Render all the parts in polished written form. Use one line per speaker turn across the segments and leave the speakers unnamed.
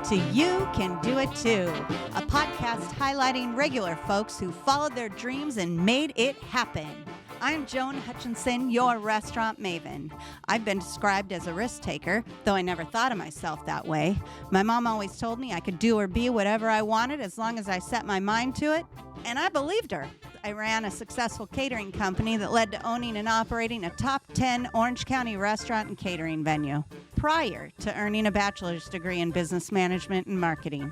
to You Can Do It Too, a podcast highlighting regular folks who followed their dreams and made it happen. I'm Joan Hutchinson, your restaurant maven. I've been described as a risk taker, though I never thought of myself that way. My mom always told me I could do or be whatever I wanted as long as I set my mind to it, and I believed her. I ran a successful catering company that led to owning and operating a top 10 Orange County restaurant and catering venue, prior to earning a bachelor's degree in business management and marketing.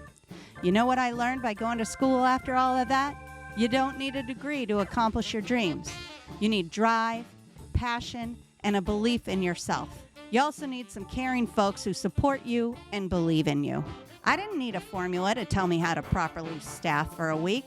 You know what I learned by going to school after all of that? You don't need a degree to accomplish your dreams. You need drive, passion, and a belief in yourself. You also need some caring folks who support you and believe in you. I didn't need a formula to tell me how to properly staff for a week.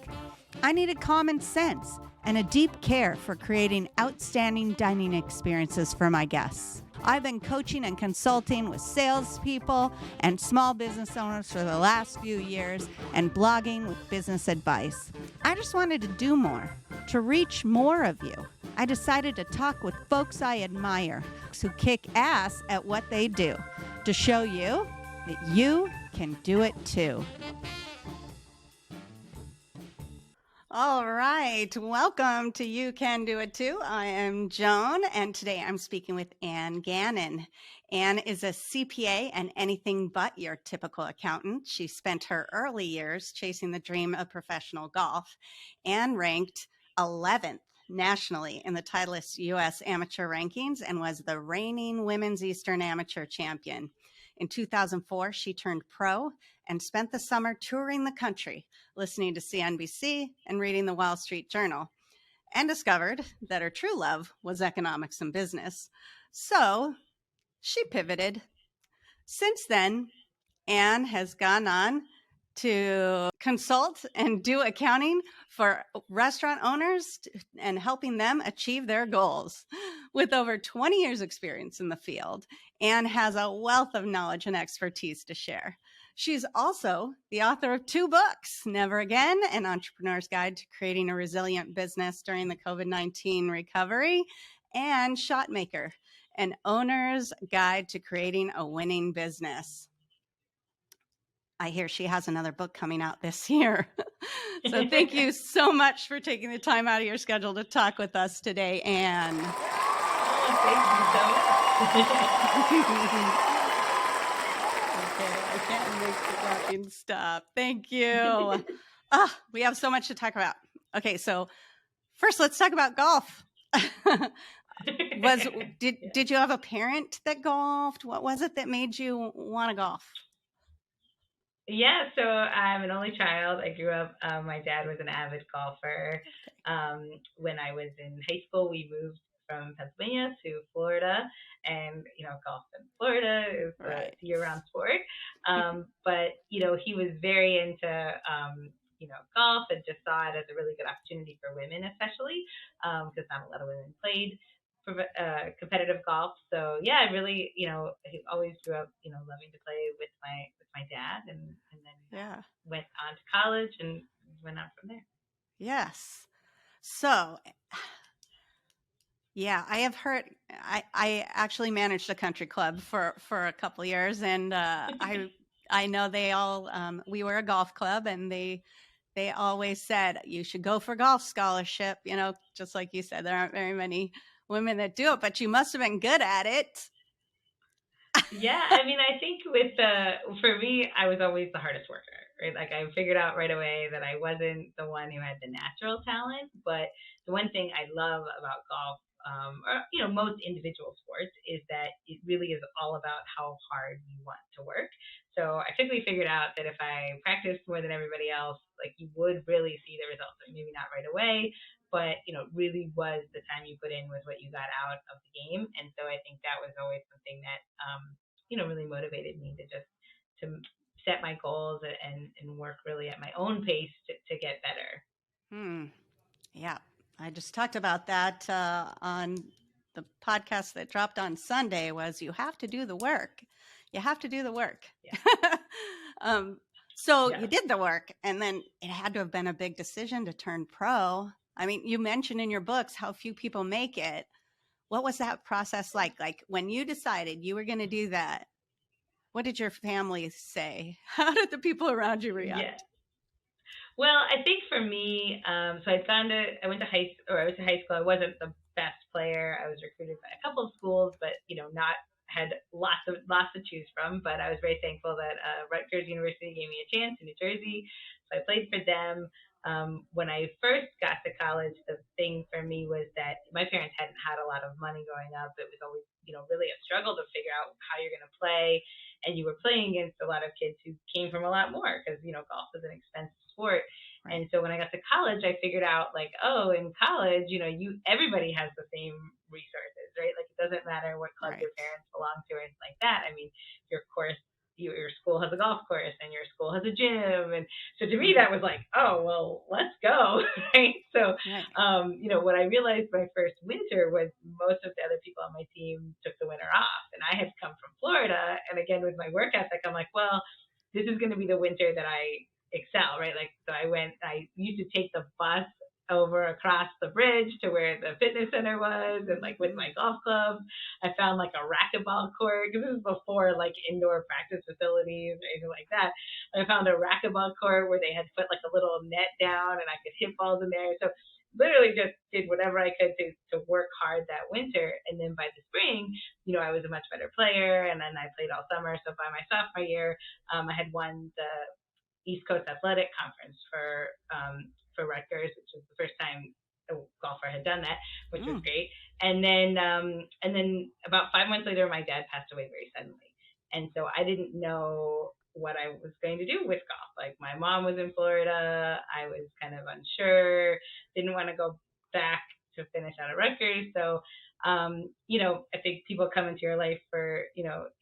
I needed common sense and a deep care for creating outstanding dining experiences for my guests. I've been coaching and consulting with salespeople and small business owners for the last few years and blogging with business advice. I just wanted to do more, to reach more of you. I decided to talk with folks I admire, who kick ass at what they do, to show you that you can do it too. All right, welcome to You Can Do It Too. I am Joan, and today I'm speaking with Anne Gannon. Anne is a CPA and anything but your typical accountant. She spent her early years chasing the dream of professional golf and ranked 11th nationally in the Titleist U.S. amateur rankings and was the reigning women's Eastern amateur champion. In 2004, she turned pro and spent the summer touring the country, listening to CNBC and reading the Wall Street Journal, and discovered that her true love was economics and business. So she pivoted. Since then, Anne has gone on to consult and do accounting for restaurant owners and helping them achieve their goals. With over 20 years experience in the field, Anne has a wealth of knowledge and expertise to share. She's also the author of 2 books, Never Again, An Entrepreneur's Guide to Creating a Resilient Business During the COVID-19 Recovery, and Shotmaker, An Owner's Guide to Creating a Winning Business. I hear she has another book coming out this year. So thank you so much for taking the time out of your schedule to talk with us today, Anne.
Oh, thank you so much.
Okay, I can't make the clapping stop. Thank you. We have so much to talk about. Okay, so first let's talk about golf. Did you have a parent that golfed? What was it that made you want to golf?
Yeah, so I'm an only child. I grew up, my dad was an avid golfer. When I was in high school, we moved from Pennsylvania to Florida, and, golf in Florida is a year-round sport. But, he was very into, golf and just saw it as a really good opportunity for women, especially, because not a lot of women played competitive golf. So yeah, I really, I always grew up, loving to play with my dad, and then went on to college and went on from there.
Yes. So yeah, I have heard, I actually managed a country club for a couple of years, and I know they all, we were a golf club, and they always said you should go for golf scholarship, just like you said, there aren't very many women that do it, but you must have been good at it.
Yeah, I mean, I think for me, I was always the hardest worker, right? Like, I figured out right away that I wasn't the one who had the natural talent, but the one thing I love about golf, or most individual sports, is that it really is all about how hard you want to work. So I quickly figured out that if I practiced more than everybody else, like, you would really see the results. Maybe not right away, but really was the time you put in was what you got out of the game. And so I think that was always something that really motivated me to set my goals and work really at my own pace to get better.
Yeah, I just talked about that on the podcast that dropped on Sunday. Was you have to do the work. You have to do the work. Yeah. So you did the work, and then it had to have been a big decision to turn pro. I mean, you mentioned in your books how few people make it. What was that process like? Like, when you decided you were going to do that, What did your family say? How did the people around you
Yeah.
react?
Well, I think for me, so I went to I was in high school. I wasn't the best player. I was recruited by a couple of schools, but not had lots to choose from. But I was very thankful that Rutgers University gave me a chance in New Jersey, so I played for them. When I first got to college, the thing for me was that my parents hadn't had a lot of money growing up. It was always, really a struggle to figure out how you're going to play, and you were playing against a lot of kids who came from a lot more because golf is an expensive sport.
Right.
And so when I got to college, I figured out like, oh, in college, everybody has the same resources, right? Like it doesn't matter what club
Right.
your parents belong to or anything like that. I mean, your course, your school has a golf course and your school has a gym, and so to me
Mm-hmm.
that was like, oh well, let's go, right? So,
Right.
what I realized my first winter was most of the other people on my team took the winter off, and I had come from Florida, and again with my work ethic, I'm like, well, this is going to be the winter that I excel, right? Like, so I used to take the bus over across the bridge to where the fitness center was, and like with
Mm-hmm.
my golf clubs, I found like a racquetball court because this is before like indoor practice facilities or anything like that. I found a racquetball court where they had put like a little net down and I could hit balls in there. So literally just did whatever I could to work hard that winter. And then by the spring, I was a much better player. And then I played all summer. So by my sophomore year, I had won the East Coast Athletic Conference for Rutgers, which was the first time a golfer had done that, which was
Mm.
great. And then about 5 months later, my dad passed away very suddenly, and so I didn't know what I was going to do with golf. Like my mom was in Florida, I was kind of unsure, didn't want to go back to finish out at Rutgers, so I think people come into your life for,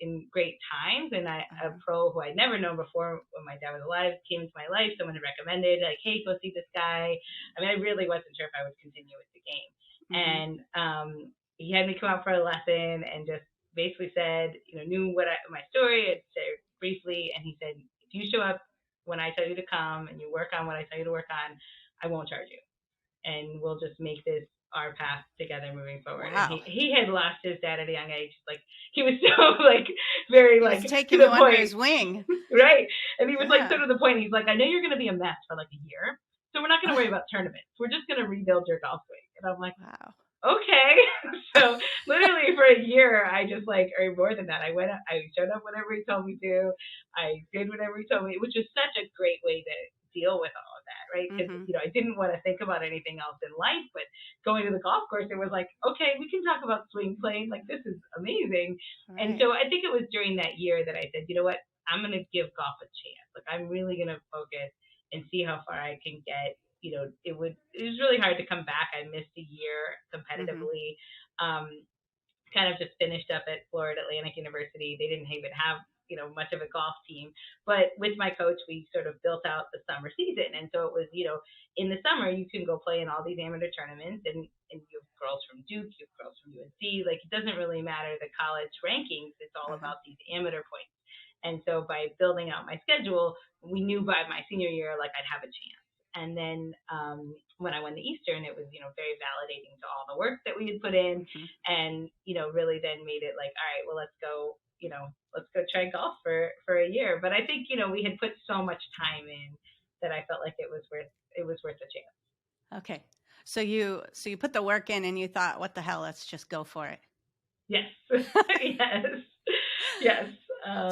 in great times. And a
Uh-huh.
pro who I'd never known before when my dad was alive came into my life. Someone had recommended, like, hey, go see this guy. I mean, I really wasn't sure if I would continue with the game.
Mm-hmm.
And he had me come out for a lesson and just basically said, knew my story. I'd shared briefly. And he said, if you show up when I tell you to come and you work on what I tell you to work on, I won't charge you, and we'll just make this our path together moving forward. And
Wow.
he had lost his dad at a young age. Like he was so like very
He was
like to
taking
the
you under
point,
his wing.
right? And he was like so
Yeah.
to the point. He's like, I know you're going to be a mess for like a year, so we're not going to worry about tournaments. We're just going to rebuild your golf swing. And I'm like,
Wow.
okay. So literally for a year, I just like, or more than that, I showed up whenever he told me to. I did whatever he told me, which was such a great way to deal with all of that, right? Because,
Mm-hmm.
I didn't want to think about anything else in life, but going to the golf course, it was like, okay, we can talk about swing playing. Like, this is amazing. And
Right.
so I think it was during that year that I said, you know what? I'm going to give golf a chance. Like, I'm really going to focus and see how far I can get. It was really hard to come back. I missed a year
Mm-hmm.
competitively. Um, Kind of just finished up at Florida Atlantic University. They didn't even have much of a golf team, but with my coach, we sort of built out the summer season, and so it was in the summer you can go play in all these amateur tournaments, and you have girls from Duke, you have girls from UNC. Like it doesn't really matter the college rankings; it's all
Uh-huh.
about these amateur points. And so by building out my schedule, we knew by my senior year like I'd have a chance. And then when I won the Eastern, it was very validating to all the work that we had put in,
Mm-hmm.
and really then made it like, all right, well let's go try golf for a year. But I think we had put so much time in that I felt like it was worth a chance.
Okay. So you put the work in and you thought, what the hell, let's just go for it.
Yes. Yes. Yes.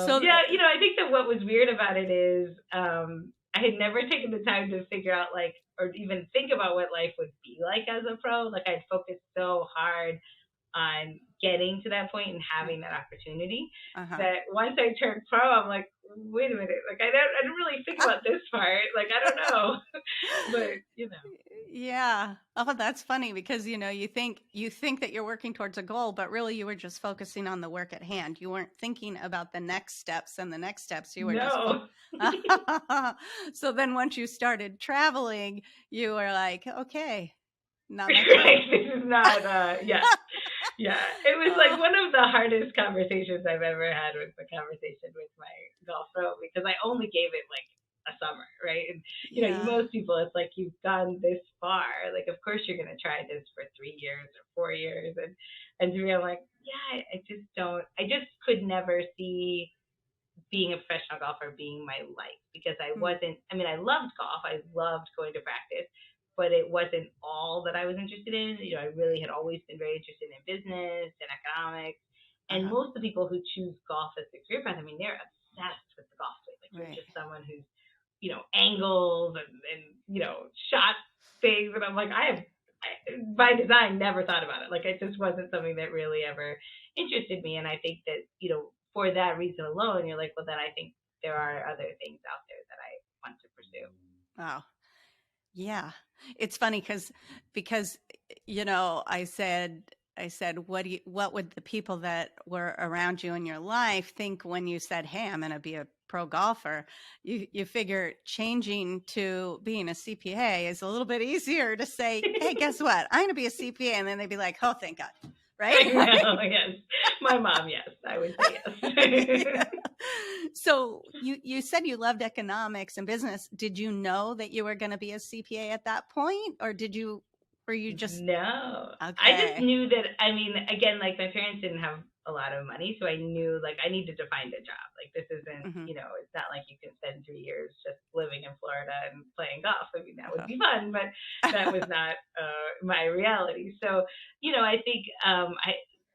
So
Yeah, I think that what was weird about it is I had never taken the time to figure out like or even think about what life would be like as a pro. Like I'd focused so hard on getting to that point and
right.
having that opportunity
Uh-huh.
that once I turned pro, I'm like, wait a minute, like I didn't really think about this part. Like I don't know, but
Yeah. Oh, that's funny because you think that you're working towards a goal, but really you were just focusing on the work at hand. You weren't thinking about the next steps and the next steps. You were just
no.
So then once you started traveling, you were like, okay, not my time.
Right, this is not. Yeah, yeah. It was like
Oh,
one of the hardest conversations I've ever had was the conversation with my golf pro because I only gave it like a summer, right? And
yeah.
most people, it's like you've gone this far. Like, of course you're gonna try this for 3 years or 4 years, and to me, I'm like, yeah, I just don't. I just could never see. being a professional golfer being my life, because I
Hmm.
wasn't, I mean, I loved golf. I loved going to practice, but it wasn't all that I was interested in. I really had always been very interested in business and economics. And
Uh-huh.
most of the people who choose golf as a career path, I mean, they're obsessed with the golf swing. Like, you're
Right.
just someone who's, angles and shot things. And I'm like, by design, never thought about it. Like, it just wasn't something that really ever interested me. And I think that, for that reason alone, you're like, well, then I think there are other things out there that I want to pursue.
Wow. Yeah. It's funny because I said, what would the people that were around you in your life think when you said, "Hey, I'm going to be a pro golfer?" You figure changing to being a CPA is a little bit easier to say, "Hey, guess what? I'm going to be a CPA," and then they'd be like, "Oh, thank God." Right?
Well, yes. My mom, yes. I would say
Yeah.
yes.
So you said you loved economics and business. Did you know that you were going to be a CPA at that point, or were you just
No. I just
okay?
knew that, I mean, again, like, my parents didn't have a lot of money, so I knew, like, I needed to find a job. Like, this isn't,
Hmm.
it's not like you can spend 3 years just living in Florida and playing golf. I mean, that would
Uh-huh.
be fun, but that was not my reality. So, I think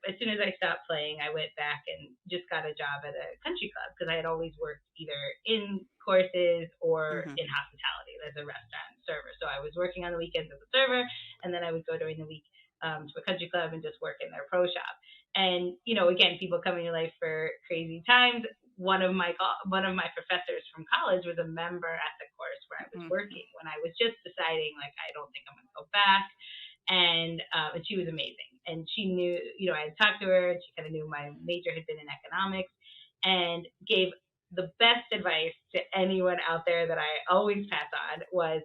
as soon as I stopped playing, I went back and just got a job at a country club, because I had always worked either in courses or
Hmm.
in hospitality as a restaurant server. So I was working on the weekends as a server, and then I would go during the week to a country club and just work in their pro shop. And again, people come in your life for crazy times. One of my professors from college was a member at the course where I was
Hmm.
working when I was just deciding, like, I don't think I'm going to go back. And she was amazing. And she knew, I had talked to her, and she kind of knew my major had been in economics, and gave the best advice to anyone out there that I always pass on was,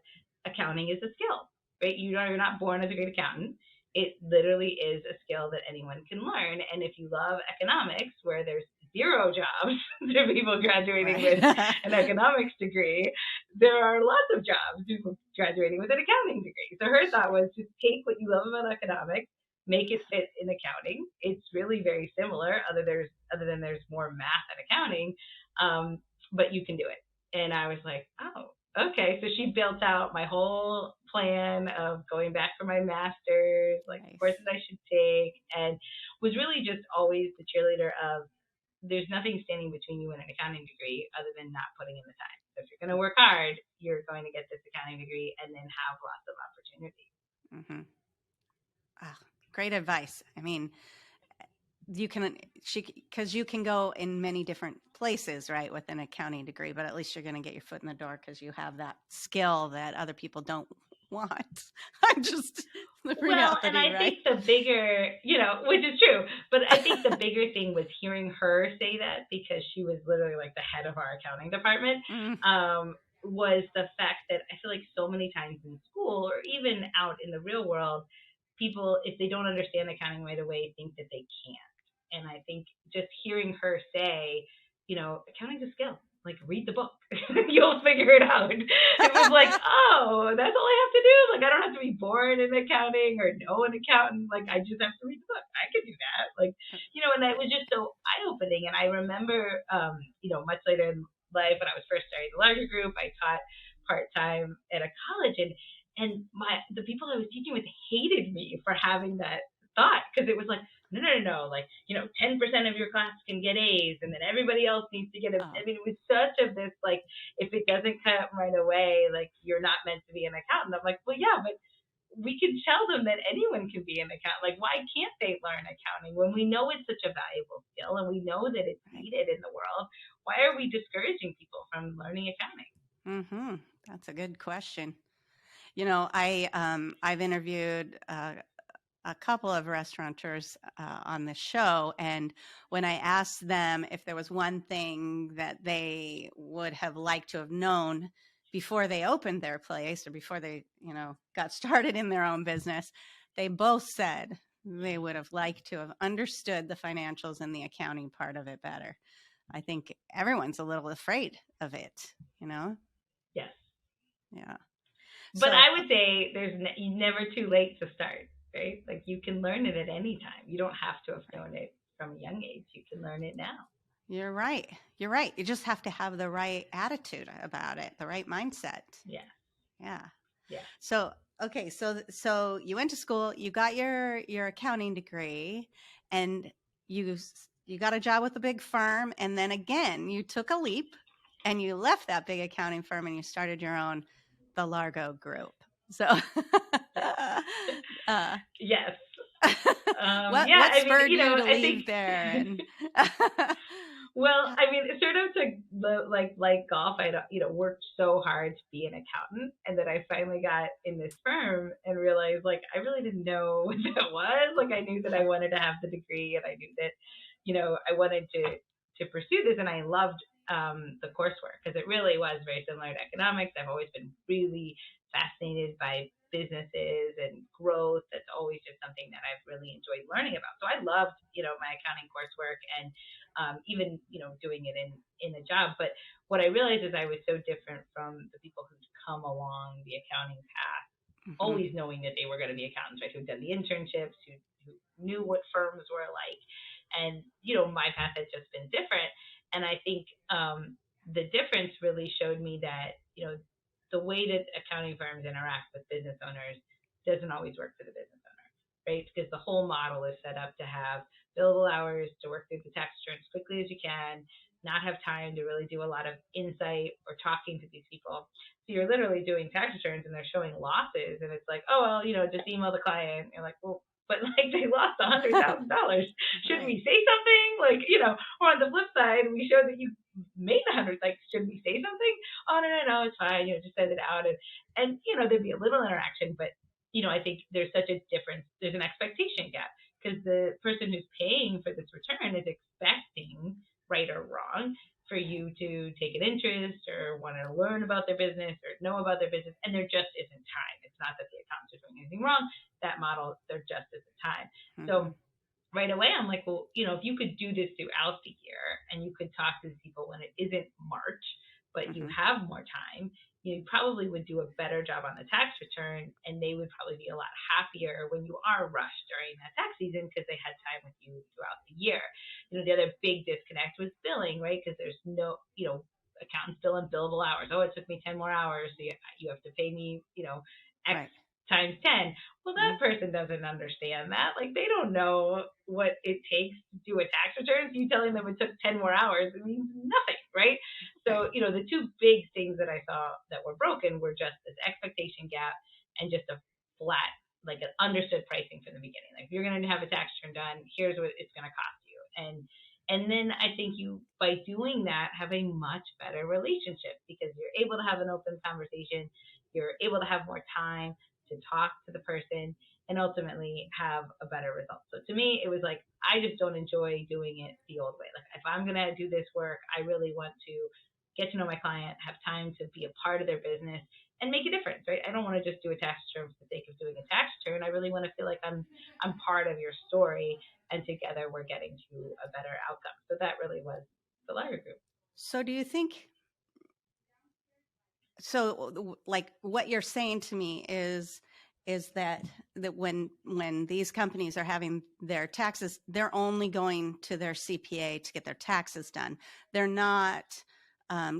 accounting is a skill, right? You're not born as a great accountant. It literally is a skill that anyone can learn. And if you love economics, where there's zero jobs to people graduating
Right.
with an economics degree, there are lots of jobs people graduating with an accounting degree. So her thought was, just take what you love about economics, make it fit in accounting. It's really very similar, other than there's more math and accounting, but you can do it. And I was like, oh, okay. So she built out my whole plan of going back for my master's, like
Nice.
courses I should take, and was really just always the cheerleader of, there's nothing standing between you and an accounting degree other than not putting in the time. So if you're going to work hard, you're going to get this accounting degree and then have lots of opportunity.
Hmm. Ah, great advice. I mean, you can because you can go in many different places, right, with an accounting degree, but at least you're going to get your foot in the door because you have that skill that other people don't want. I'm just the
Well, and
reality,
I
right?
think the bigger, which is true, but I think the bigger thing was hearing her say that, because she was literally like the head of our accounting department,
Mm,
was the fact that I feel like so many times in school or even out in the real world, people, if they don't understand accounting right away, think that they can't. And I think just hearing her say, accounting's a skill. Like, read the book, you'll figure it out. It was like, oh, that's all I have to do. Like, I don't have to be born in accounting or know an accountant. Like, I just have to read the book. I can do that. Like, and that was just so eye opening. And I remember, much later in life, when I was first starting the larger group, I taught part time at a college, and the people I was teaching with hated me for having that thought, because it was like, no, no, no, no, like, 10% of your class can get A's, and then everybody else needs to get a.
oh,
I mean, it was such of this, like, if it doesn't come right away, like, you're not meant to be an accountant. I'm like, well, yeah, but we can tell them that anyone can be an accountant. Like, why can't they learn accounting when we know it's such a valuable skill and we know that it's
right.
needed in the world? Why are we discouraging people from learning accounting?
Hmm. That's a good question. I've interviewed a couple of restaurateurs on the show, and when I asked them if there was one thing that they would have liked to have known before they opened their place or before they, got started in their own business, they both said they would have liked to have understood the financials and the accounting part of it better. I think everyone's a little afraid of it, you know?
Yes.
Yeah.
But
So,
I would say there's never too late to start, right? Like, you can learn it at any time. You don't have to have
right.
known it from a young age. You can learn it now.
You're right. You're right. You just have to have the right attitude about it, the right mindset.
Yeah.
Yeah.
Yeah.
So, okay, so you went to school, you got your accounting degree, and you got a job with a big firm, and then again, you took a leap and you left that big accounting firm and you started your own, the Largo Group. So, uh,
Yes.
what
I mean,
spurred you to
I think
leave there? And
well, I mean, it sort of to like golf. I worked so hard to be an accountant, and then I finally got in this firm and realized like I really didn't know what that was. Like I knew that I wanted to have the degree, and I knew that I wanted to pursue this, and I loved the coursework because it really was very similar to economics. I've always been really fascinated by businesses and growth. That's always just something that I've really enjoyed learning about. So I loved my accounting coursework and even doing it in a job. But what I realized is I was so different from the people who'd come along the accounting path,
Mhm,
always knowing that they were going to be accountants, right? Who'd done the internships, who knew what firms were like, and my path has just been different. And I think the difference really showed me that the way that accounting firms interact with business owners doesn't always work for the business owner, right? Because the whole model is set up to have billable hours to work through the tax return as quickly as you can, not have time to really do a lot of insight or talking to these people. So you're literally doing tax returns and they're showing losses, and it's like, oh well, just email the client. You're like, well, but like they lost $100,000. Should
right.
we say something? Like, or on the flip side, we show that you made 100. Like, should we say something? Oh no, it's fine. Just send it out, and there'd be a little interaction, but I think there's such a difference. There's an expectation gap because the person who's paying for this return is expecting, right or wrong, for you to take an interest or want to learn about their business or know about their business, and there just isn't time. It's not that the accountants are doing anything wrong. That model, there just isn't time.
Mhm,
So right away, I'm like, well, if you could do this throughout the year and you could talk to the people when it isn't March, but you
mhm,
have more time, you probably would do a better job on the tax return, and they would probably be a lot happier when you are rushed during that tax season because they had time with you throughout the year. The other big disconnect was billing, right? Because there's no, accountants bill in billable hours. Oh, it took me 10 more hours, so you have to pay me, X
right.
times 10. Well,
Mhm,
that person doesn't understand that. Like, they don't know what it takes to do a tax return. So you telling them it took 10 more hours, it means nothing, right?
right.
So, the two big things that I saw that were broken were just this expectation gap and just a flat, like an understood pricing from the beginning. Like, if you're going to have a tax return done, here's what it's going to cost you. And then I think you, by doing that, have a much better relationship because you're able to have an open conversation. You're able to have more time to talk to the person and ultimately have a better result. So to me, it was like, I just don't enjoy doing it the old way. Like, if I'm going to do this work, I really want to get to know my client, have time to be a part of their business and make a difference, right? I don't want to just do a tax return for the sake of doing a tax return. I really want to feel like I'm part of your story, and together we're getting to a better outcome. So that really was the Liger Group.
So do you think so like what you're saying to me is that when these companies are having their taxes, they're only going to their CPA to get their taxes done. They're not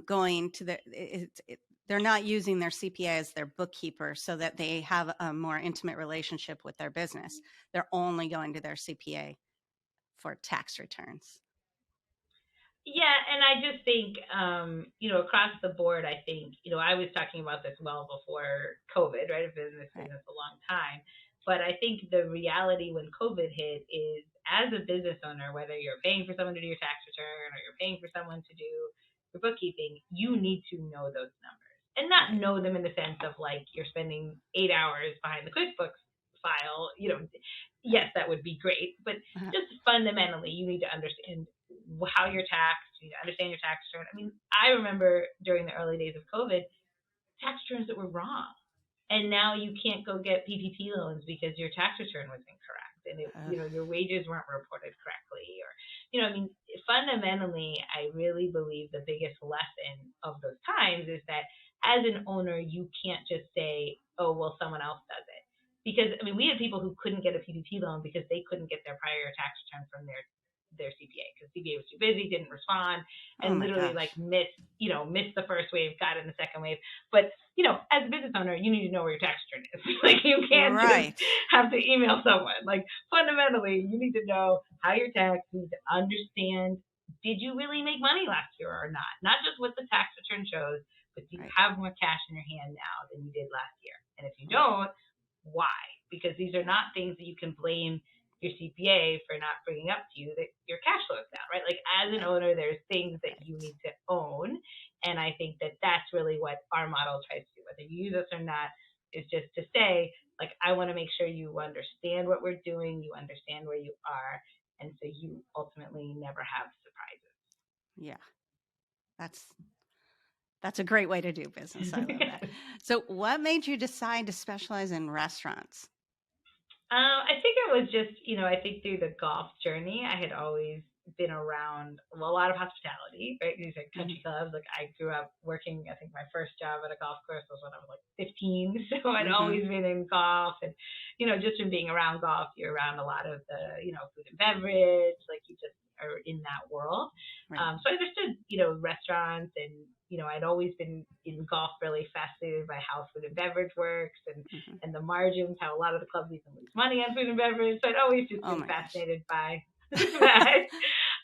going to they're not using their CPA as their bookkeeper so that they have a more intimate relationship with their business. They're only going to their CPA for tax returns.
Yeah, and I just think, across the board, I think, I was talking about this well before COVID, right? I've been in this
Right.
business a long time. But I think the reality when COVID hit is, as a business owner, whether you're paying for someone to do your tax return or you're paying for someone to do your bookkeeping, you need to know those numbers. And not
Right.
know them in the sense of like you're spending 8 hours behind the QuickBooks file.
Right.
Yes, that would be great. But
Uh-huh.
just fundamentally, you need to understand how you're taxed. You need to understand your tax return. I mean, I remember during the early days of COVID, tax returns that were wrong, and now you can't go get PPP loans because your tax return was incorrect, and your wages weren't reported correctly, or I mean, fundamentally, I really believe the biggest lesson of those times is that as an owner, you can't just say, oh well, someone else does it. Because I mean, we had people who couldn't get a PPP loan because they couldn't get their prior tax return from their their CPA because CPA was too busy, didn't respond,
Oh
and
my
literally like
gosh.
missed the first wave, got in the second wave. But as a business owner, you need to know where your tax return is. Like you can't just
Right.
have to email someone. Like fundamentally, you need to know how you're taxed. You need to understand, did you really make money last year or not? Not just what the tax return shows, but do you
Right.
have more cash in your hand now than you did last year? And if you
Right.
don't, why? Because these are not things that you can blame your CPA for not bringing up to you that your cash flow is down, right? Like as an
Right.
owner, there's things that you
Right.
need to own. And I think that that's really what our model tries to do, whether you use us or not, is just to say, like, I want to make sure you understand what we're doing, you understand where you are, and so you ultimately never have
Yeah. That's that's a great way to do business. I love that.
surprises.
So, what made you decide to specialize in restaurants?
I think it was just, I think through the golf journey, I had always been around a lot of hospitality, right? These are
Hmm.
country clubs. Like I grew up working, I think my first job at a golf course was when I was like 15. So I'd
Hmm.
always been in golf and, just from being around golf, you're around a lot of the, food and beverage, like you just are in that world.
Right.
So I understood, restaurants and, I'd always been in golf really fascinated by how food and beverage works
Hmm.
and the margins, how a lot of the clubs even lose money on food and beverage. So I'd always just
Oh
been
my gosh.
fascinated by that.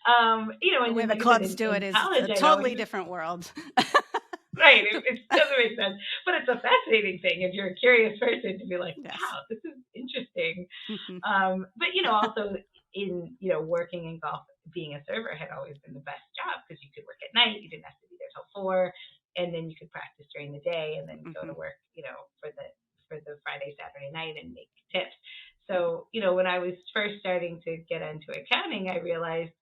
The
And
way
then
the
like I said,
clubs
in,
do it
in
is
college,
a
I'd always
totally different world.
right. It doesn't make sense, but it's a fascinating thing if you're a curious person to be like,
Yes.
wow, this is interesting.
Hmm.
But also in working in golf, being a server had always been the best job because you could work at night, you didn't have to be there till 4, and then you could practice during the day and then go
Hmm.
to work, for the Friday, Saturday night and make tips.
Hmm.
So when I was first starting to get into accounting, I realized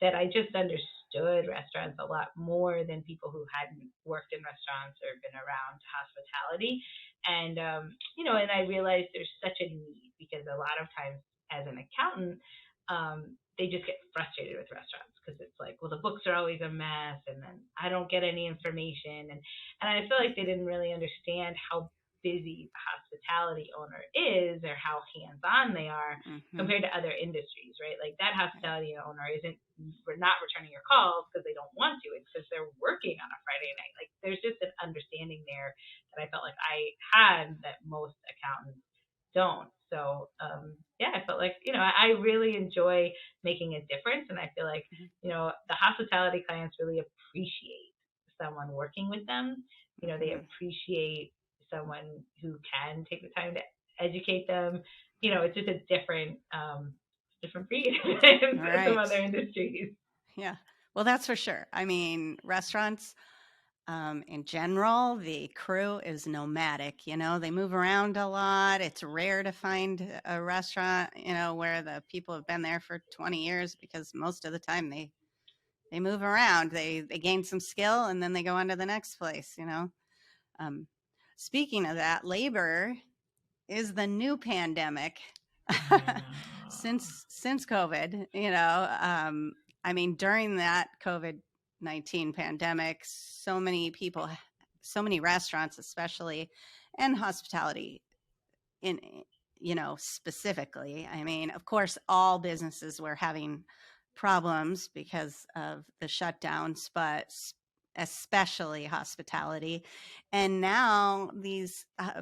that I just understood restaurants a lot more than people who hadn't worked in restaurants or been around hospitality. And I realized there's such a need because a lot of times as an accountant, they just get frustrated with restaurants because it's like, well, the books are always a mess, and then I don't get any information, and I feel like they didn't really understand how busy the hospitality owner is or how hands on they are
Hmm.
compared to other industries, right? Like that
Right.
hospitality owner isn't we're not returning your calls because they don't want to. It's because they're working on a Friday night. Like there's just an understanding there that I felt like I had that most accountants don't. So yeah, I felt like I really enjoy making a difference, and I feel like
Hmm.
the hospitality clients really appreciate someone working with them. They
Hmm.
appreciate someone who can take the time to educate them.
Right.
It's just a different breed than some
Right.
other industries.
Yeah. Well, that's for sure. I mean, restaurants, in general, the crew is nomadic. They move around a lot. It's rare to find a restaurant, where the people have been there for 20 years because most of the time they move around. They gain some skill and then they go on to the next place. Um, Speaking of that, labor is the new pandemic
I know.
since COVID. I mean, during that COVID-19 pandemic, so many people, so many restaurants, especially, and hospitality in specifically. I mean, of course, all businesses were having problems because of the shutdowns, but especially hospitality. And now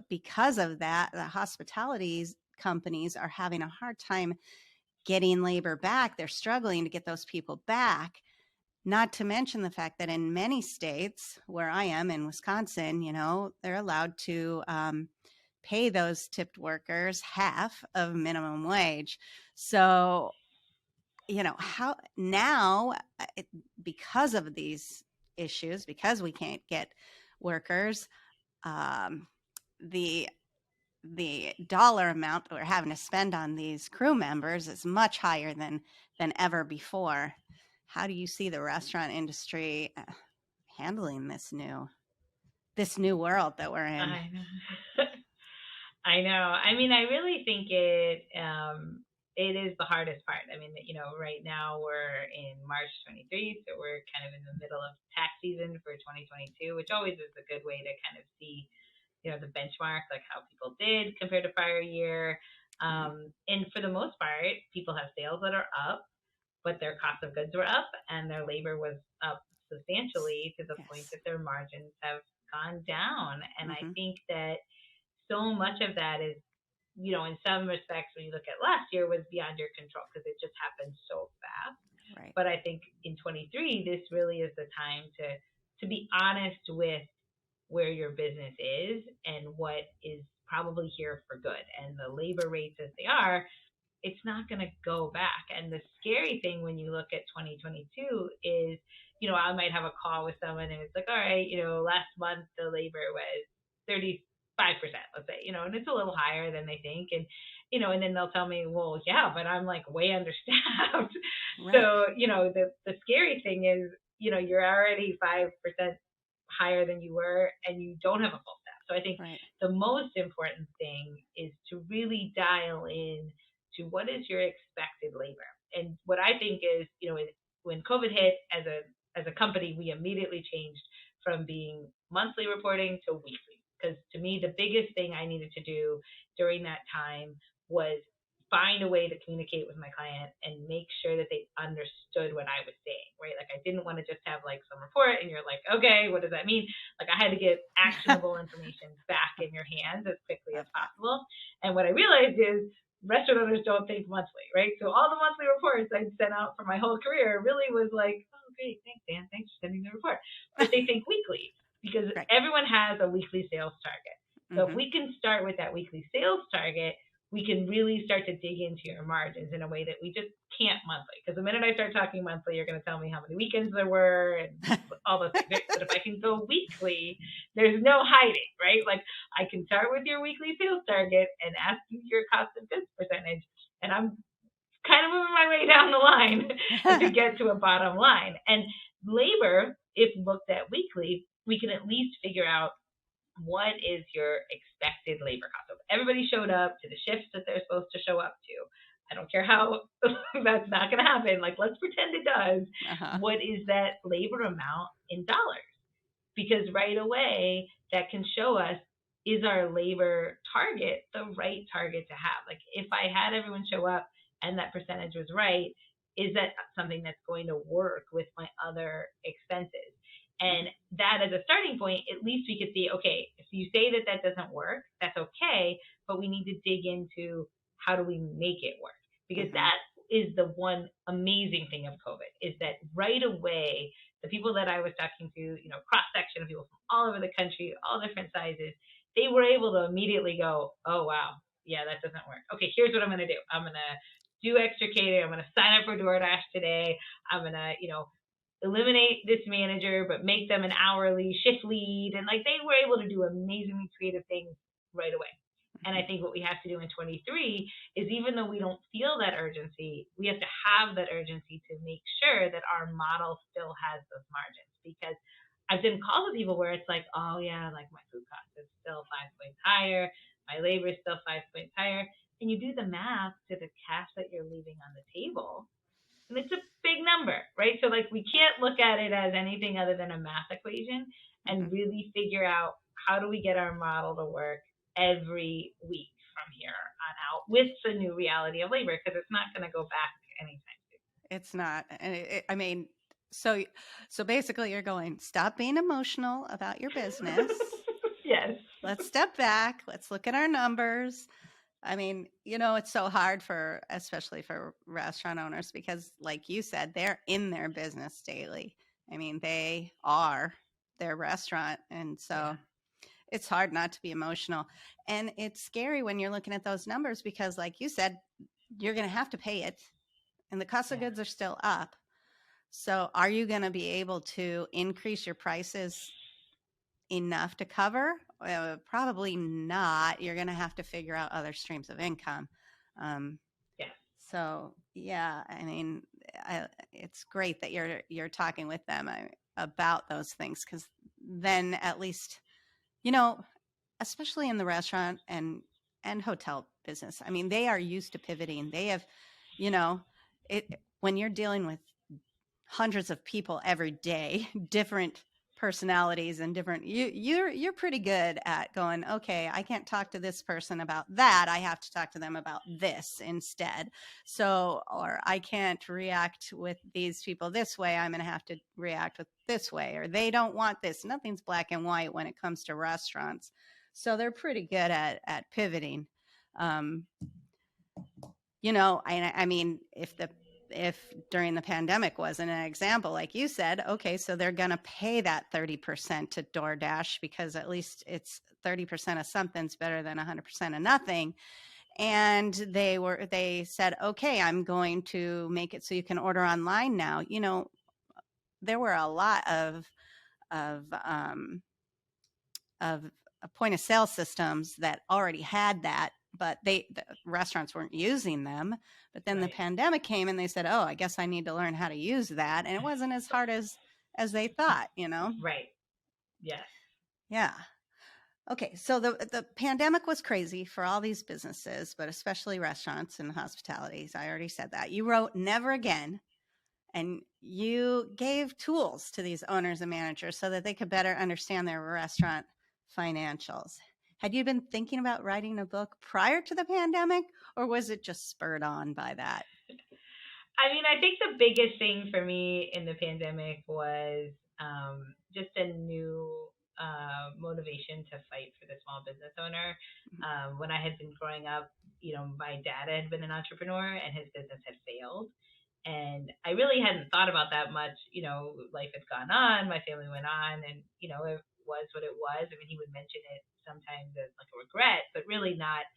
because of that, the hospitality companies are having a hard time getting labor back. They're struggling to get those people back. Not to mention the fact that in many states, where I am in Wisconsin, they're allowed to pay those tipped workers half of minimum wage. So, how now, because of these issues, because we can't get workers, um, the the dollar amount that we're having to spend on these crew members is much higher than ever before. How do you see the restaurant industry handling this new world that we're in?
I know. I know. I mean, I really think it is the hardest part. I mean, right now we're in March 23, so we're kind of in the middle of tax season for 2022, which always is a good way to kind of see, the benchmark, like how people did compared to prior year.
Mhm.
And for the most part, people have sales that are up. but their cost of goods were up and their labor was up substantially to the point
Yes.
that their margins have gone down. And I
Mm-hmm.
think that so much of that is, in some respects, when you look at last year, was beyond your control because it just happened so fast.
Right.
But I think in 23, this really is the time to be honest with where your business is and what is probably here for good. And the labor rates as they are, it's not going to go back. And the scary thing when you look at 2022 is, I might have a call with someone and it's like, all right, last month the labor was 35%, let's say, and it's a little higher than they think. And then they'll tell me, well, yeah, but I'm like way understaffed.
Right.
So, the scary thing is, you're already 5% higher than you were and you don't have a full staff. So I think
Right.
the most important thing is to really dial in to what is your expected labor. And what I think is, when COVID hit as a company, we immediately changed from being monthly reporting to weekly. Because to me, the biggest thing I needed to do during that time was find a way to communicate with my client and make sure that they understood what I was saying, right? Like I didn't want to just have like some report and you're like, okay, what does that mean? Like I had to get actionable information back in your hands as quickly
Love
as
that.
possible. And what I realized is restaurant owners don't think monthly, right? So all the monthly reports I'd sent out for my whole career really was like, oh great, thanks Dan, thanks for sending the report. But they think weekly because
Right.
everyone has a weekly sales target. So if
Mm-hmm.
we can start with that weekly sales target, we can really start to dig into your margins in a way that we just can't monthly. Because the minute I start talking monthly, you're going to tell me how many weekends there were and all those things. Right? But if I can go weekly, there's no hiding, right? Like I can start with your weekly sales target and ask you your cost of goods percentage, and I'm kind of moving my way down the line to get to a bottom line. And labor, if looked at weekly, we can at least figure out what is your expected labor cost. So if everybody showed up to the shifts that they're supposed to show up to, I don't care how that's not going to happen. Like, let's pretend it does.
Uh-huh.
What is that labor amount in dollars? Because right away, that can show us, is our labor target the right target to have? Like, if I had everyone show up and that percentage was right, is that something that's going to work with my other expenses? And
Mm-hmm.
that as a starting point, at least we could see, okay, if you say that that doesn't work, that's okay, but we need to dig into how do we make it work? Because
Mm-hmm.
that is the one amazing thing of COVID is that right away, the people that I was talking to, cross section of people from all over the country, all different sizes, they were able to immediately go, oh, wow, yeah, that doesn't work. Okay, here's what I'm going to do. I'm going to do extra catering. I'm going to sign up for DoorDash today. I'm going to, eliminate this manager, but make them an hourly shift lead. And like they were able to do amazingly creative things right away. And I think what we have to do in 23 is even though we don't feel that urgency, we have to have that urgency to make sure that our model still has those margins. Because I've done calls with people where it's like, oh yeah, like my food cost is still 5 points higher, my labor is still 5 points higher. And you do the math to the cash that you're leaving on the table, and it's a big number, right? So like we can't look at it as anything other than a math equation
Mm-hmm.
and really figure out how do we get our model to work every week from here on out with the new reality of labor because it's not going to go back anytime
It's not. And I mean, so so basically you're going, stop being emotional about your
soon.
business.
Yes.
Let's step back. Let's look at our numbers. I mean, it's so hard especially for restaurant owners because, like you said, they're in their business daily. I mean, they are their restaurant. And
Yeah.
so it's hard not to be emotional. And it's scary when you're looking at those numbers because, like you said, you're going to have to pay it and the cost of
Yeah.
goods are still up. So, are you going to be able to increase your prices enough to cover? Probably not. You're going to have to figure out other streams of income. Um,
Yeah.
so, yeah, I mean, it's great that you're talking with them about those things because then at least you know, especially in the restaurant and hotel business. I mean, they are used to pivoting. They have, you know, it when you're dealing with hundreds of people every day, different personalities and different, you're pretty good at going, okay, I can't talk to this person about that. I have to talk to them about this instead. So, or I can't react with these people this way. I'm going to have to react with this way, or they don't want this. Nothing's black and white when it comes to restaurants. So they're pretty good at pivoting. Um, I mean, if during the pandemic wasn't an example, like you said, okay, so they're going to pay that 30% to DoorDash because at least it's 30% of something's better than 100% of nothing. And they said, okay, I'm going to make it so you can order online now. There were a lot of of point of sale systems that already had that, but the restaurants weren't using them. But then the
Right.
pandemic came and they said, oh, I guess I need to learn how to use that. And it wasn't as hard as they thought.
Right. Yes.
Yeah. Okay, so the pandemic was crazy for all these businesses, but especially restaurants and hospitalities. I already said that. You wrote Never Again, and you gave tools to these owners and managers so that they could better understand their restaurant financials. Had you been thinking about writing a book prior to the pandemic, or was it just spurred on by that?
I mean, I think the biggest thing for me in the pandemic was just a new motivation to fight for the small business owner. When I had been growing up, my dad had been an entrepreneur and his business had failed. And I really hadn't thought about that much. Life had gone on, my family went on, and, it was what it was. I mean, he would mention it sometimes as like a regret, but really not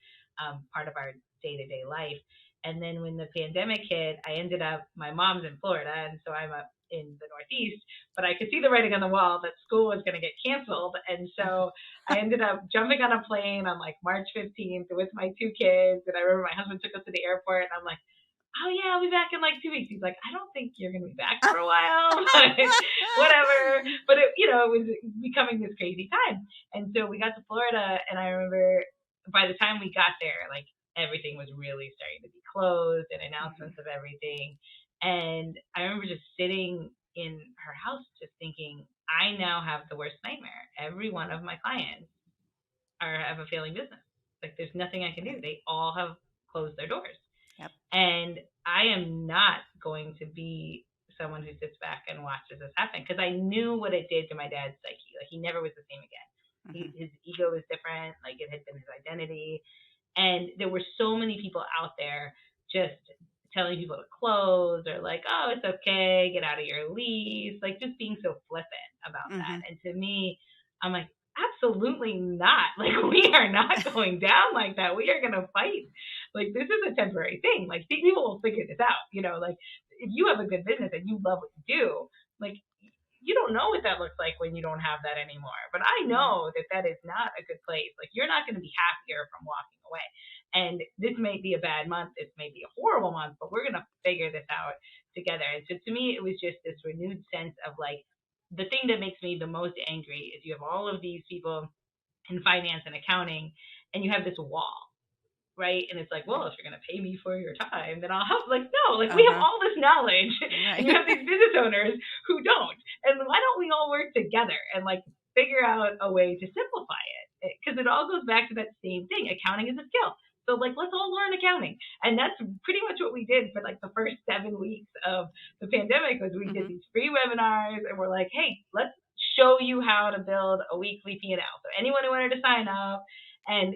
part of our day to day life. And then when the pandemic hit, I ended up, my mom's in Florida, and so I'm up in the Northeast, but I could see the writing on the wall that school was going to get canceled. And so I ended up jumping on a plane on like March 15th with my two kids. And I remember my husband took us to the airport, and I'm like, oh yeah, I'll be back in like 2 weeks. He's like, I don't think you're going to be back for a while, but whatever. But it was becoming this crazy time. And so we got to Florida, and I remember by the time we got there, like everything was really starting to be closed and announcements of everything. And I remember just sitting in her house, just thinking, I now have the worst nightmare. Every one of my clients have a failing business. Like there's nothing I can do. They all have closed their doors.
Yep.
And I am not going to be someone who sits back and watches this happen, because I knew what it did to my dad's psyche. Like he never was the same again. His ego was different. Like it had been his identity. And there were so many people out there just telling people to close, or like, oh, it's okay, get out of your lease, like just being so flippant about that. And to me, I'm like, absolutely not. Like we are not going down like that. We are going to fight. Like this is a temporary thing. Like people will figure this out. Like if you have a good business and you love what you do, like you don't know what that looks like when you don't have that anymore. But I know that that is not a good place. Like you're not going to be happier from walking away. And this may be a bad month. This may be a horrible month, but we're going to figure this out together. And so to me, it was just this renewed sense of like, the thing that makes me the most angry is you have all of these people in finance and accounting, and you have this wall, right? And it's like, well, if you're going to pay me for your time, then I'll help. Like, no, like we have all this knowledge, and you have these business owners who don't. And why don't we all work together and like figure out a way to simplify it? Because it all goes back to that same thing. Accounting is a skill. So like, let's all learn accounting. And that's pretty much what we did for like the first 7 weeks of the pandemic. Was we did these free webinars, and we're like, hey, let's show you how to build a weekly P&L. So anyone who wanted to sign up, and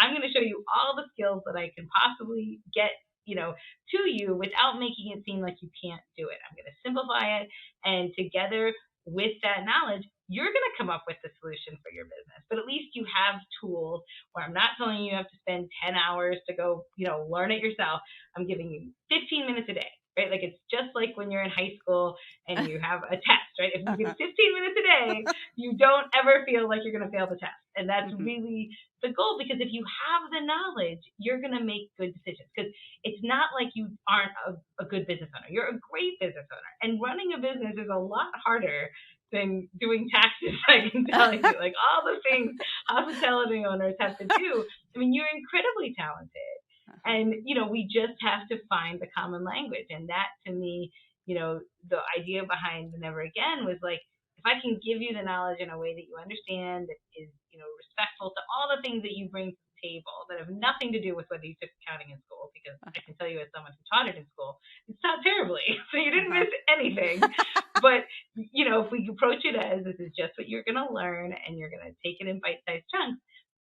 I'm going to show you all the skills that I can possibly get to you without making it seem like you can't do it. I'm going to simplify it, and together with that knowledge, you're going to come up with the solution for your business. But at least you have tools where I'm not telling you have to spend 10 hours to go, learn it yourself. I'm giving you 15 minutes a day, right? Like it's just like when you're in high school and you have a test, right? If you get 15 minutes a day, you don't ever feel like you're going to fail the test. And that's really the goal, because if you have the knowledge, you're going to make good decisions. Because it's not like you aren't a good business owner. You're a great business owner. And running a business is a lot harder than doing taxes, I can tell you. Like all the things hospitality owners have to do. I mean, you're incredibly talented. And, we just have to find the common language. And that, to me, the idea behind the Never Again was like, if I can give you the knowledge in a way that you understand, that is, respectful to all the things that you bring to the table that have nothing to do with whether you took accounting in school, because I can tell you as someone who taught it in school, it's taught terribly. So you didn't
Uh-huh.
miss anything. But, if we approach it as this is just what you're going to learn and you're going to take it in bite-sized chunks,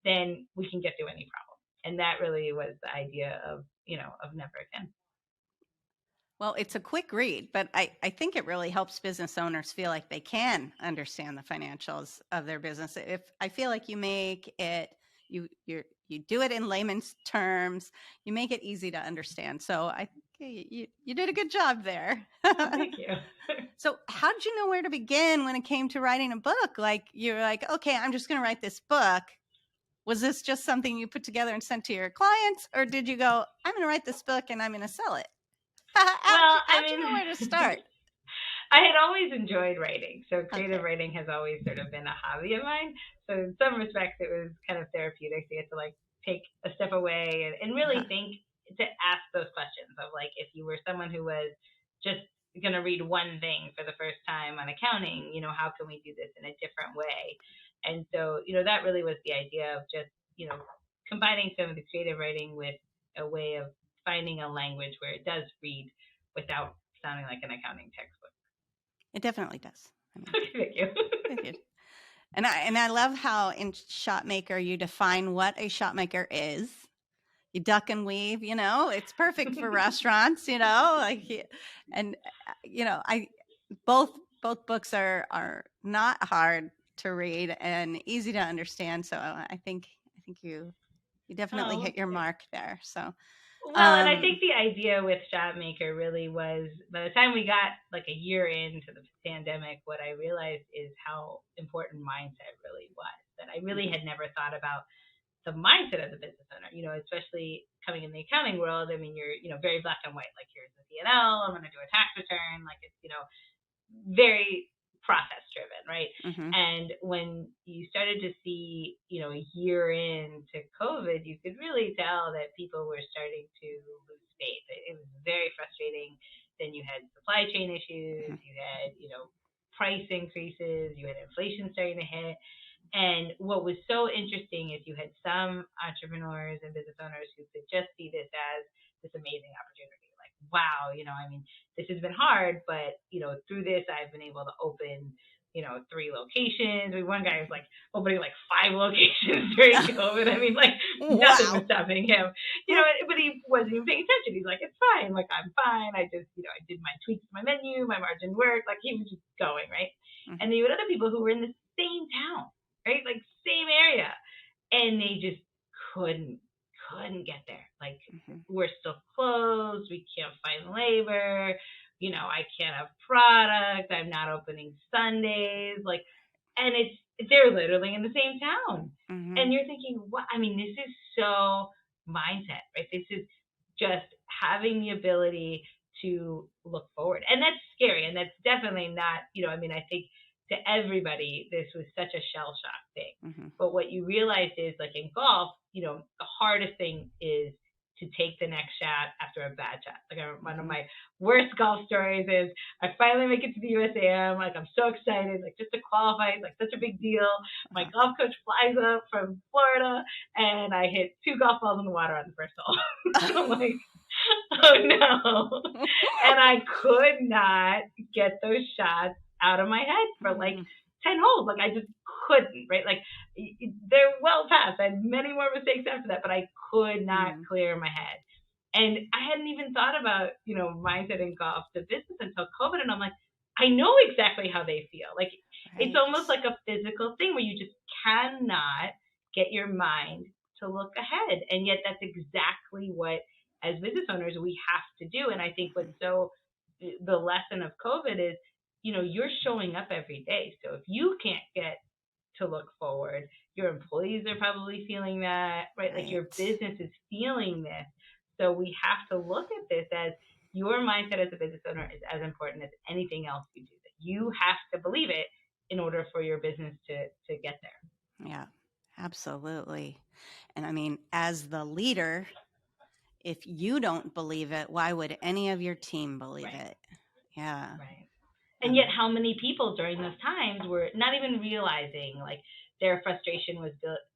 then we can get through any problem. And that really was the idea of Never Again.
Well, it's a quick read, but I think it really helps business owners feel like they can understand the financials of their business. If I feel like you make it, you do it in layman's terms, you make it easy to understand. So I think you did a good job there.
Thank you.
So how did you know where to begin when it came to writing a book? Like you're like, okay, I'm just going to write this book. Was this just something you put together and sent to your clients, or did you go, I'm going to write this book and I'm going to sell it?
Well,
How'd you know where to start?
I had always enjoyed writing. So creative
Okay.
writing has always sort of been a hobby of mine. So in some respects, it was kind of therapeutic to get to like take a step away and
Uh-huh.
really think, to ask those questions of like, if you were someone who was just going to read one thing for the first time on accounting, how can we do this in a different way? And so, that really was the idea of just, combining some of the creative writing with a way of finding a language where it does read without sounding like an accounting textbook.
It definitely does. I mean,
Thank you.
and I love how in Shopmaker you define what a shopmaker is. You duck and weave, it's perfect for restaurants, like, and I both books are not hard to read and easy to understand. So I think you definitely
Oh,
hit your
thanks.
mark there. So,
Well, and I think the idea with Shopmaker really was, by the time we got like a year into the pandemic, what I realized is how important mindset really was. That I really
mhm,
had never thought about the mindset of the business owner, especially coming in the accounting world. I mean, you're, very black and white, like here's the P&L, I'm going to do a tax return. Like it's, very process driven, right?
mhm.
And when you started to see, a year into COVID, you could really tell that people were starting to lose faith. It was very frustrating. Then you had supply chain issues,
Mhm.
you had, price increases, you had inflation starting to hit. And what was so interesting is you had some entrepreneurs and business owners who could just see this as this amazing opportunity. Like, wow, I mean, this has been hard, but, through this, I've been able to open, 3 locations. One guy was like opening like 5 locations during COVID. I mean, like nothing was
Wow.
stopping him, but he wasn't even paying attention. He's like, it's fine. Like, I'm fine. I just, I did my tweaks to my menu, my margin worked. Like, he was just going, right? And
Mhm,
then you had other people who were in the same town, right? Like same area. And they just couldn't get there. Like
mhm.
we're still closed, we can't find labor, I can't have product, I'm not opening Sundays, like, and they're literally in the same town.
Mhm.
And you're thinking, what? I mean, this is so mindset, right? This is just having the ability to look forward. And that's scary. And that's definitely not, I mean, I think to everybody, this was such a shell shock thing.
Mhm.
But what you realize is, like in golf, the hardest thing is to take the next shot after a bad shot. Like one of
Mhm.
my worst golf stories is I finally make it to the USAM. Like I'm so excited, like just to qualify, it's like such a big deal. My
Uh-huh.
golf coach flies up from Florida, and I hit 2 golf balls in the water on the first hole. I'm like, oh no. And I could not get those shots out of my head for like
Mhm.
10 holes. Like I just couldn't, right? Like they're well past. I had many more mistakes after that, but I could not
Mhm.
clear my head. And I hadn't even thought about, mindset in golf to business until COVID. And I'm like, I know exactly how they feel. Like it's
Right.
almost like a physical thing where you just cannot get your mind to look ahead. And yet that's exactly what, as business owners, we have to do. And I think what's
Mhm.
so, the lesson of COVID is, you're showing up every day. So if you can't get to look forward, your employees are probably feeling that, right? Like your
Right.
business is feeling this. So we have to look at this as your mindset as a business owner is as important as anything else you do. That you have to believe it in order for your business to get there.
Yeah, absolutely. And I mean, as the leader, if you don't believe it, why would any of your team believe
Right.
it? Yeah.
Right. And yet, how many people during those times were not even realizing like their frustration was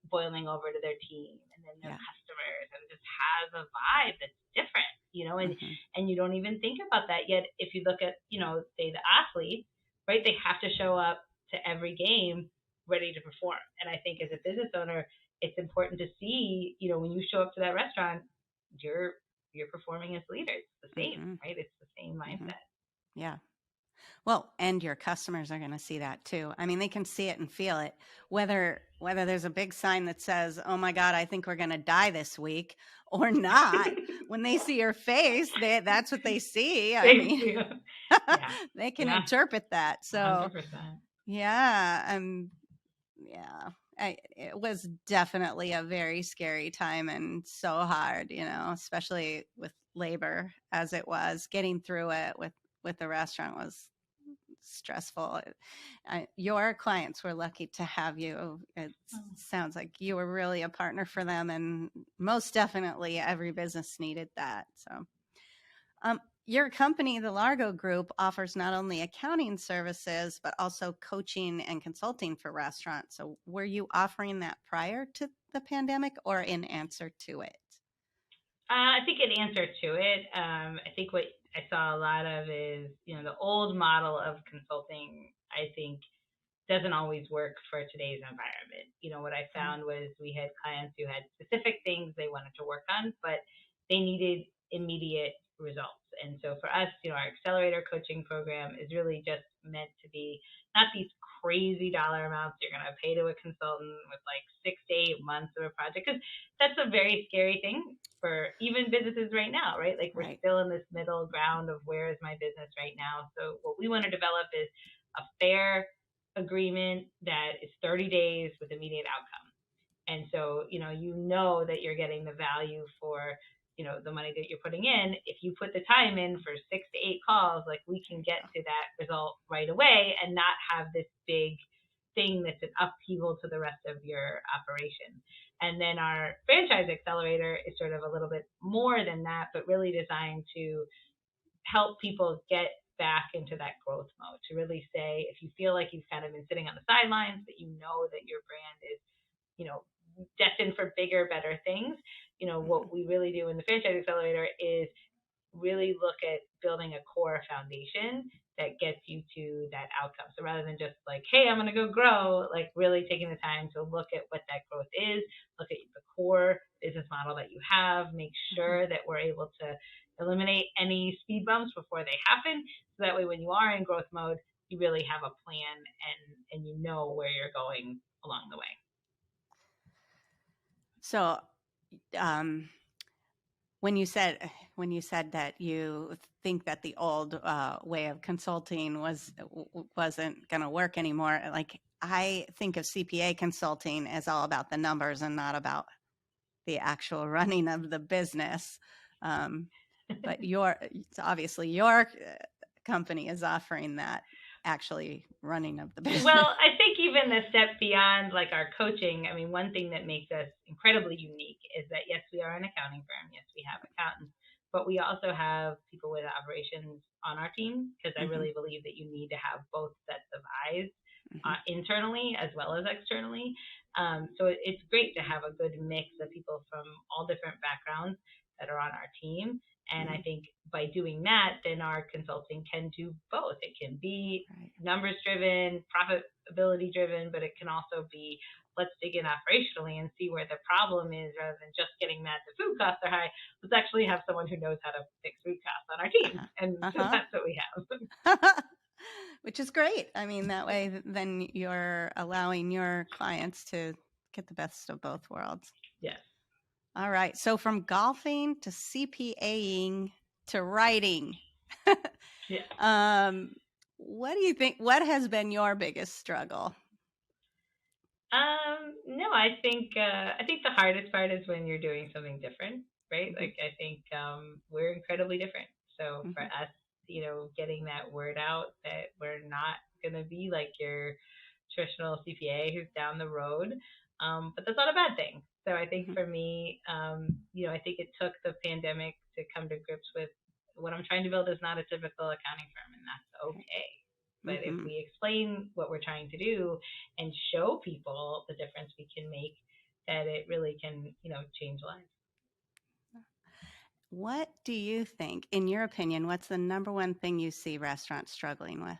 boiling over to their team and then their
Yeah.
customers, and it just has a vibe that's different,
Mm-hmm.
and you don't even think about that. Yet, if you look at, say the athletes, right, they have to show up to every game ready to perform. And I think as a business owner, it's important to see, when you show up to that restaurant, you're you're performing as leaders. It's the same,
Mm-hmm.
right? It's the same
Mm-hmm.
mindset.
Yeah. Well, and your customers are going to see that too. I mean, they can see it and feel it. Whether there's a big sign that says, "Oh my God, I think we're going to die this week," or not, when they see your face, that's what they see. I
They
mean,
do. Yeah.
they can
Yeah.
interpret that. So,
100%.
yeah, yeah, it was definitely a very scary time and so hard, especially with labor as it was. Getting through it with the restaurant was stressful. Your clients were lucky to have you. It sounds like you were really a partner for them, and most definitely every business needed that. So, your company, the Largo Group, offers not only accounting services but also coaching and consulting for restaurants. So, were you offering that prior to the pandemic or in answer to it?
I think an answer to it. I think what I saw a lot of is, the old model of consulting, I think, doesn't always work for today's environment. What I
Mm-hmm.
found was we had clients who had specific things they wanted to work on, but they needed immediate results. And so for us, our accelerator coaching program is really just meant to be not these crazy dollar amounts you're going to pay to a consultant with like 6 to 8 months of a project, because that's a very scary thing for even businesses right now, right? Like we're
Right.
still in this middle ground of where is my business right now. So what we want to develop is a fair agreement that is 30 days with immediate outcome. And so, that you're getting the value for, the money that you're putting in. If you put the time in for 6 to 8 calls, like we can get to that result right away and not have this big thing that's an upheaval to the rest of your operation. And then our franchise accelerator is sort of a little bit more than that, but really designed to help people get back into that growth mode, to really say, if you feel like you've kind of been sitting on the sidelines, but that your brand is, you know, destined for bigger, better things.
Mm-hmm.
What we really do in the franchise accelerator is really look at building a core foundation that gets you to that outcome. So rather than just like, hey, I'm going to go grow, like really taking the time to look at what that growth is, look at the core business model that you have, make
Mm-hmm.
sure that we're able to eliminate any speed bumps before they happen. So that way, when you are in growth mode, you really have a plan, and you know where you're going along the way.
So, um, when you said that you think that the old way of consulting wasn't going to work anymore, like I think of CPA consulting as all about the numbers and not about the actual running of the business. Um, but obviously your company is offering that actually running of the business.
Well, I think even a step beyond like our coaching, I mean, one thing that makes us incredibly unique is that yes, we are an accounting firm. Yes, we have accountants, but we also have people with operations on our team, because I
Mm-hmm.
really believe that you need to have both sets of eyes,
Mm-hmm.
internally as well as externally. So it's great to have a good mix of people from all different backgrounds that are on our team. And I
Mm-hmm.
think by doing that, then our consulting can do both. It can be
Right.
numbers driven, profitability driven, but it can also be, let's dig in operationally and see where the problem is, rather than just getting mad that food costs are high. Let's actually have someone who knows how to fix food costs on our team.
Uh-huh.
And
Uh-huh.
that's what we have.
Which is great. I mean, that way, then you're allowing your clients to get the best of both worlds.
Yes.
All right. So from golfing to CPAing to writing,
Yeah.
um, what do you think? What has been your biggest struggle?
No, I think the hardest part is when you're doing something different, right?
Mm-hmm.
Like I think we're incredibly different. So for
Mm-hmm.
us, getting that word out that we're not gonna be like your traditional CPA who's down the road, but that's not a bad thing. So I think
Mm-hmm.
for me, I think it took the pandemic to come to grips with what I'm trying to build is not a typical accounting firm, and that's
Right.
okay. But if
Mm-hmm.
we explain what we're trying to do and show people the difference we can make, that it really can, change lives.
What do you think, in your opinion, what's the number one thing you see restaurants struggling with?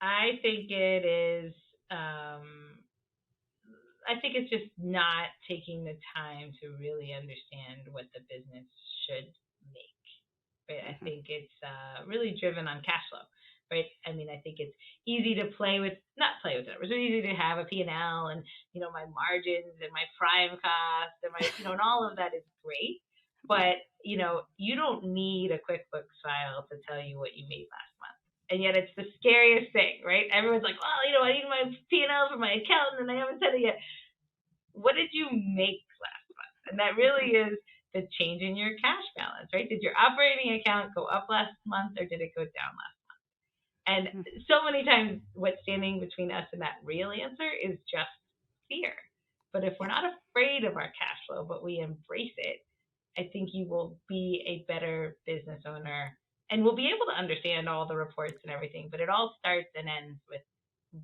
I think it is. I think it's just not taking the time to really understand what the business should make. Right? I
Mm-hmm.
think it's really driven on cash flow. Right? I mean, I think it's easy to not play with numbers. It's easy to have a P&L and my margins and my prime cost and and all of that is great.
Right.
But you don't need a QuickBooks file to tell you what you made last month. And yet it's the scariest thing, right? Everyone's like, well, I need my P&L for my accountant and I haven't said it yet. What did you make last month? And that really is the change in your cash balance, right? Did your operating account go up last month or did it go down last month? And
Mm-hmm.
so many times what's standing between us and that real answer is just fear. But if we're
Yeah.
not afraid of our cash flow, but we embrace it, I think you will be a better business owner and will be able to understand all the reports and everything. But it all starts and ends with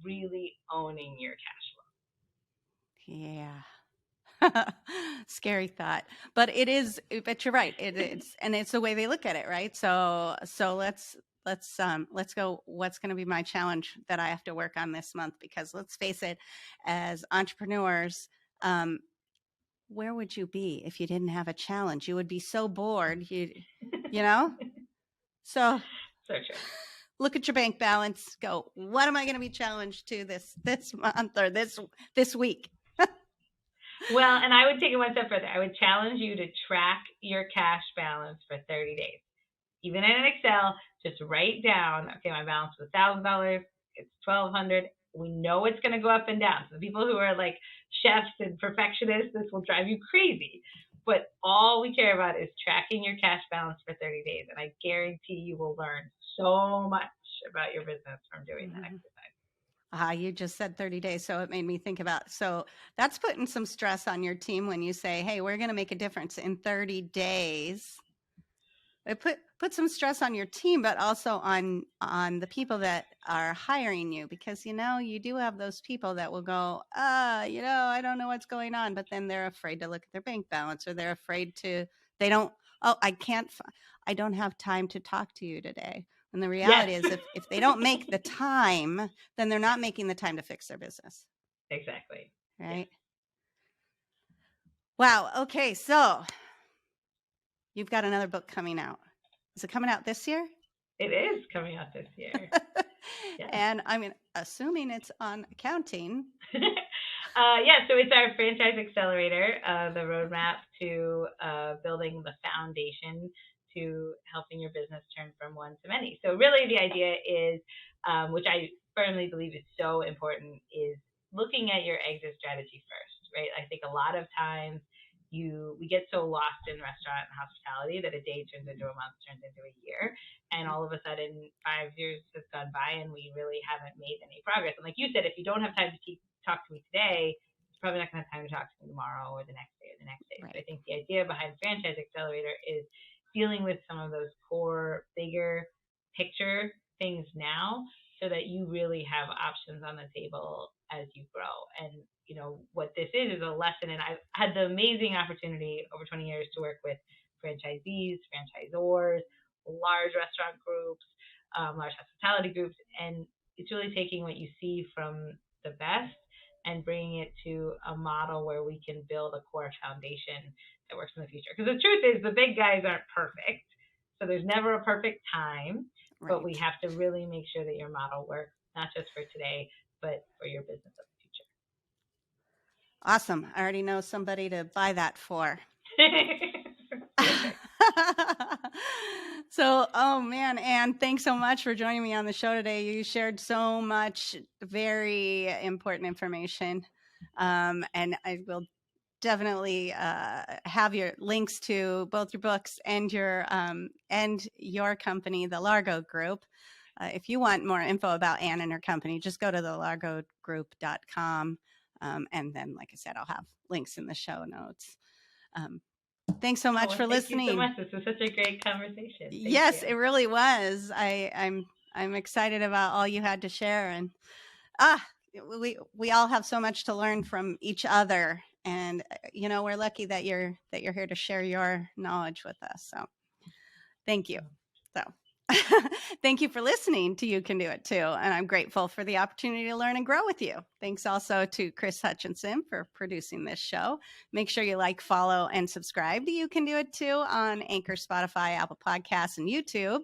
really owning your cash flow.
Yeah. Scary thought, but it is. But you're right. It's the way they look at it, right? So let's go. What's going to be my challenge that I have to work on this month? Because let's face it, as entrepreneurs, where would you be if you didn't have a challenge? You would be so bored. You know. So
So true.
look at your bank balance. Go. What am I going to be challenged to this month or this week?
Well, and I would take it one step further. I would challenge you to track your cash balance for 30 days. Even in an Excel, just write down, okay, my balance was $1,000, it's 1,200. We know it's going to go up and down. So the people who are like chefs and perfectionists, this will drive you crazy. But all we care about is tracking your cash balance for 30 days. And I guarantee you will learn so much about your business from doing that
Mhm.
exercise.
You just said 30 days, so it made me think about, so that's putting some stress on your team when you say, hey, we're going to make a difference in 30 days. It put some stress on your team, but also on the people that are hiring you, because you do have those people that will go, I don't know what's going on, but then they're afraid to look at their bank balance, or they're afraid to, they don't, oh, I don't have time to talk to you today. And the
Yes.
reality is, if they don't make the time, then they're not making the time to fix their business,
Exactly. Yes.
right? Wow. Okay, so you've got another book coming out. Is it coming out this year?
It is coming out this year. Yes.
And assuming it's on accounting.
Yeah, so it's our franchise accelerator, the roadmap to building the foundation to helping your business turn from one to many. So really, the idea is, which I firmly believe is so important, is looking at your exit strategy first, right? I think a lot of times we get so lost in restaurant and hospitality that a day turns into a month, turns into a year, and
Mhm.
all of a sudden 5 years has gone by and we really haven't made any progress. And like you said, if you don't have time to talk to me today, it's probably not going to have time to talk to me tomorrow or the next day or the next day. So I
Right.
think the idea behind Franchise Accelerator is dealing with some of those core, bigger picture things now so that you really have options on the table as you grow. And what this is a lesson. And I've had the amazing opportunity over 20 years to work with franchisees, franchisors, large restaurant groups, large hospitality groups, and it's really taking what you see from the best and bringing it to a model where we can build a core foundation that works in the future. Because the truth is, the big guys aren't perfect, so there's never a perfect time. But we
Right.
have to really make sure that your model works, not just for today, but for your business of the
Awesome. I already know somebody to buy that for.
future. Perfect.
So, oh man, Anne, thanks so much for joining me on the show today. You shared so much very important information. And I will definitely have your links to both your books and your company, the Largo Group. If you want more info about Anne and her company, just go to thelargogroup.com. And then, like I said, I'll have links in the show notes. Um, Thanks so
Oh,
much
well,
for
thank you so
listening.
much. This was such a great conversation. Thank
Yes,
you.
it really was. I'm excited about all you had to share, and ah, we all have so much to learn from each other, and we're lucky that you're here to share your knowledge with us. So thank you. So thank you for listening to You Can Do It Too. And I'm grateful for the opportunity to learn and grow with you. Thanks also to Chris Hutchinson for producing this show. Make sure you like, follow, and subscribe to You Can Do It Too on Anchor, Spotify, Apple Podcasts, and YouTube.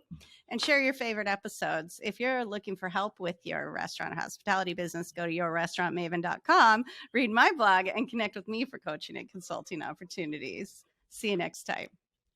And share your favorite episodes. If you're looking for help with your restaurant or hospitality business, go to yourrestaurantmaven.com, read my blog, and connect with me for coaching and consulting opportunities. See you next time.